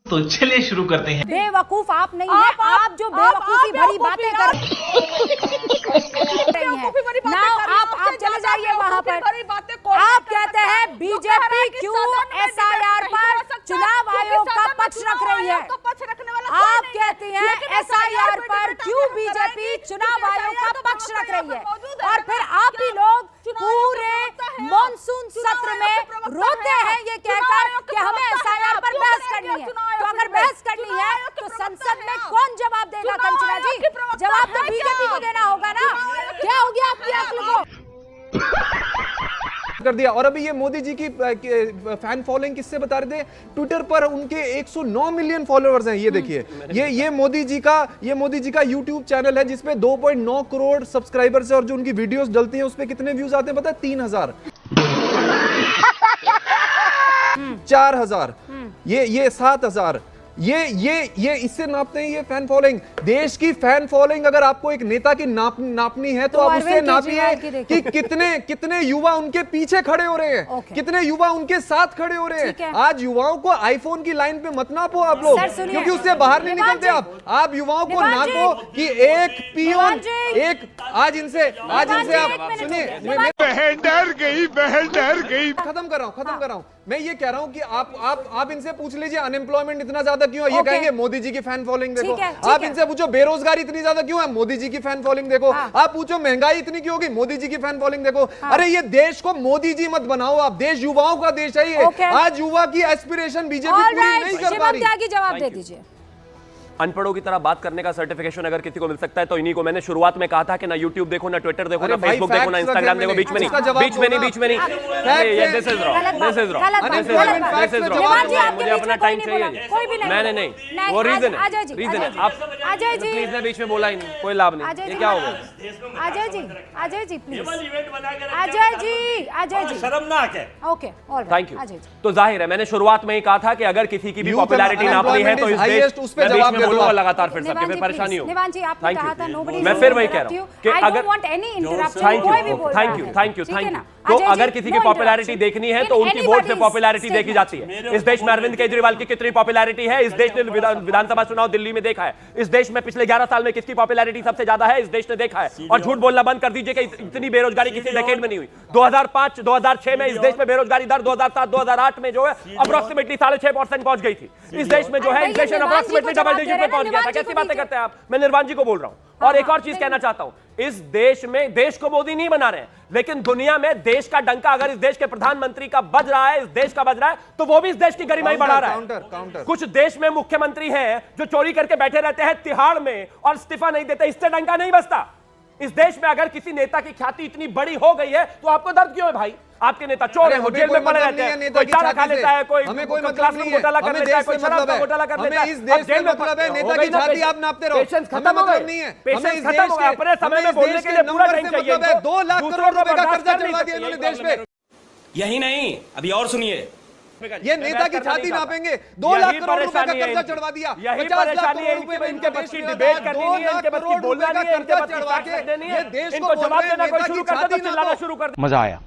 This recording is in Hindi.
तो चलिए शुरू करते हैं। बेवकूफ आप नहीं है, आप जो बेवकूफी भरी बातें कर रही हैं ना, आप चले जाइए वहाँ पर। आप कहते हैं बीजेपी क्यों एसआईआर पर चुनाव आयोग का पक्ष रख रही है। आप कहती हैं एसआईआर पर क्यों बीजेपी चुनाव आयोग का पक्ष रख रही है, और फिर आप ही लोग पूरे मॉनसून सत्र में रोते हैं ये कहकर कि हमें एसआईआर पर बहस करनी है। तो अगर बहस करनी है तो संसद में कौन जवाब देगा? कंचना जी, जवाब तो बीजेपी को देना होगा ना। क्या हो गया आपकी अक्ल को? कर दिया। और अभी ये मोदी जी की फैन फॉलोइंग किससे बता रहे थे? ट्विटर पर उनके 109 मिलियन फॉलोअर्स हैं। ये देखिए, ये मोदी जी का यूट्यूब चैनल है जिसपे 2.9 करोड़ सब्सक्राइबर्स है, और जो उनकी वीडियोस डलती हैं उस पे कितने व्यूज आते हैं पता है? 3000 4000 ये 7000 ये इससे नापते हैं ये फैन फॉलोइंग। देश की फैन फॉलोइंग अगर आपको एक नेता की नापनी है तो आप उससे नापिए कि कितने युवा उनके पीछे खड़े हो रहे हैं, कितने युवा उनके साथ खड़े हो रहे हैं। आज युवाओं को आईफोन की लाइन पे मत नापो आप लोग, क्योंकि उससे बाहर नहीं निकलते आप युवाओं को नापो कि एक पियोन आज इनसे आप सुनिए, बहन डर गई। खत्म कर रहा हूं। मैं ये कह रहा हूं कि आप इनसे पूछ लीजिए अनएम्प्लॉयमेंट इतना ज्यादा क्यों है, ये कहेंगे मोदी जी की फैन फॉलोइंग देखो। आप इनसे पूछो बेरोजगारी इतनी ज्यादा क्यों है, मोदी जी की फैन फॉलोइंग देखो। आप पूछो महंगाई इतनी क्यों होगी, मोदी जी की फैन फॉलोइंग देखो। अरे ये देश को मोदी जी मत बनाओ आप, देश युवाओं का देश है ये। आज युवा की एस्पिरेशन बीजेपी पूरी नहीं कर पा रही। जवाब दे दीजिए। अनपढ़ों की तरह बात करने का सर्टिफिकेशन अगर किसी को मिल सकता है तो इन्हीं को। मैंने शुरुआत में कहा था कि ना यूट्यूब देखो, ना ट्विटर देखो, ना फेसबुक देखो, ना इंस्टाग्राम देखो। बीच में नहीं। This is wrong. मुझे अपना टाइम चाहिए। मैंने नहीं, वो रीजन है। आप प्लीज ने बीच में बोला ही नहीं, कोई लाभ नहीं। ये क्या हो गया? अजय जी प्लीज। अजय जी शर्मनाक है। Okay, thank you. तो जाहिर है मैंने शुरुआत में ही कहा था कि अगर किसी की भी पॉपुलैरिटी नापनी है तो इस देश बोलूंगा लगातार फिर सबके फिर परेशानी होगी। मैं फिर वही कह रहा हूँ कि अगर थैंक यू तो अगर किसी की पॉपुलैरिटी देखनी है तो उनकी वोट से पॉपुलैरिटी देखी जाती है। इस देश में अरविंद केजरीवाल की कितनी पॉपुलैरिटी है इस देश ने विधानसभा चुनाव दिल्ली में देखा है। इस देश में पिछले 11 साल में किसकी पॉपुलैरिटी सबसे ज्यादा है इस देश ने देखा है। और झूठ बोलना बंद कर दीजिए कि इतनी बेरोजगारी किसी डेकेड में नहीं हुई। 2005-2006 में इस देश में बेरोजगारी दर 2007-2008 में जो है अप्रोक्सीमेटली 6.5% पहुंच गई थी। इस देश में जो है इन्फ्लेशन अप्रोक्सीमेटली डबल डिजिट पे पहुंच गया था। कैसी बातें करते हैं आप? मैं निर्वाण जी को बोल रहा हूं। और एक और चीज कहना चाहता हूं, इस देश में देश को मोदी नहीं बना रहे हैं, लेकिन दुनिया में देश का डंका अगर इस देश के प्रधानमंत्री का बज रहा है, इस देश का बज रहा है, तो वो भी इस देश की गरिमाई बढ़ा रहा है। कुछ देश में मुख्यमंत्री हैं जो चोरी करके बैठे रहते हैं तिहाड़ में और इस्तीफा नहीं देते, इससे डंका नहीं बजता। इस देश में अगर किसी नेता की ख्याति इतनी बड़ी हो गई है तो आपको दर्द क्यों है भाई? आपके नेता चोर है, जेल में पड़े रहते हैं, कोई चारा खा लेता है, कोई क्लासरूम घोटाला कर लेता है, कोई शराब का घोटाला कर लेता है। इस देश में मतलब है नेता की छाती आप नापते रहो। पेशेंस खत्म हो गई है। पेशेंस खत्म हो गया। अपने समय में बोलने के लिए पूरा टाइम चाहिए। 2 लाख करोड़ रुपए का कर्जा चढ़वा दिया इन्होंने देश पे। यही नहीं, अभी और सुनिए, ये नेता की छाती नापेंगे। 2 लाख करोड़ रुपए का कर्जा चढ़वा दिया। 50 लाख करोड़ रुपए इनके बस की डिबेट करनी नहीं है, इनके बस की बोलना नहीं है, इनके बस की चढ़वा के ये देश को जवाब देना कोई शुरू कर दे तो चिल्लाना शुरू कर दे। मजा आया।